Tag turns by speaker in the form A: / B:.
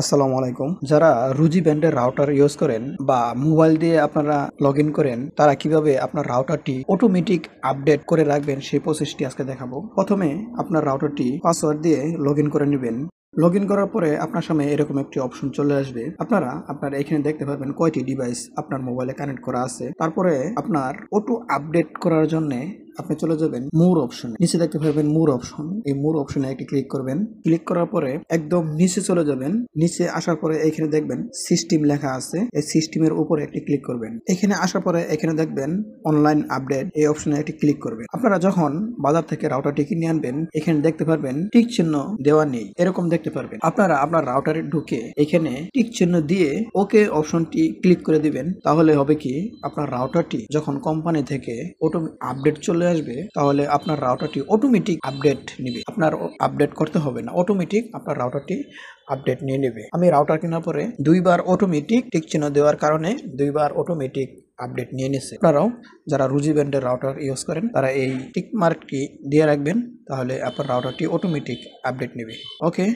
A: আসসালামু আলাইকুম। যারা রুজি ব্যান্ডের রাউটার ইউজ করেন বা মোবাইল দিয়ে আপনারা লগ ইন করেন, তারা কিভাবে আপনার রাউটারটি অটোমেটিক আপডেট করে রাখবেন সেই প্রসেসটি আজকে দেখাবো। প্রথমে আপনার রাউটারটি পাসওয়ার্ড দিয়ে লগ ইন করে নেবেন। লগ ইন করার পরে আপনার সামনে এরকম একটি অপশন চলে আসবে। আপনারা এখানে দেখতে পারবেন কয়টি ডিভাইস আপনার মোবাইলে কানেক্ট করা আছে। তারপরে আপনার অটো আপডেট করার জন্য আপনি চলে যাবেন মোর অপশন, নিচে দেখতে পারবেন মোর অপশন। এই মোর অপশনে একটি ক্লিক করবেন। ক্লিক করার পরে একদম নিচে চলে যাবেন। নিচে আসার পরে এখানে দেখবেন সিস্টেম লেখা আছে। এই সিস্টেমের উপরে একটি ক্লিক করবেন। এখানে আসার পরে এখানে দেখবেন অনলাইন আপডেট, এই অপশনে একটি ক্লিক করবেন। আপনারা যখন বাজার থেকে রাউটারটি কিনে আনবেন, এখানে দেখতে পারবেন টিক চিহ্ন দেওয়া নেই, এরকম দেখতে পারবেন। আপনারা আপনার রাউটারে ঢুকে এখানে টিক চিহ্ন দিয়ে ওকে অপশনটি ক্লিক করে দিবেন। তাহলে হবে কি, আপনার রাউটারটি যখন কোম্পানি থেকে অটো আপডেট চলে আসবে, তাহলে আপনার রাউটারটি অটোমেটিক আপডেট নেবে। আপনার আপডেট করতে হবে না, অটোমেটিক আপনার রাউটারটি আপডেট নিয়ে নেবে। আমি রাউটার কেনার পরে দুইবার অটোমেটিক টিক চিহ্ন দেওয়ার কারণে দুইবার অটোমেটিক আপডেট নিয়ে নিচ্ছে। আপনারাও যারা রুজি ব্র্যান্ডের রাউটার ইউজ করেন, তারা এই টিক মার্কটি দিয়ে রাখবেন, তাহলে আপনার রাউটারটি অটোমেটিক আপডেট নেবে। ওকে।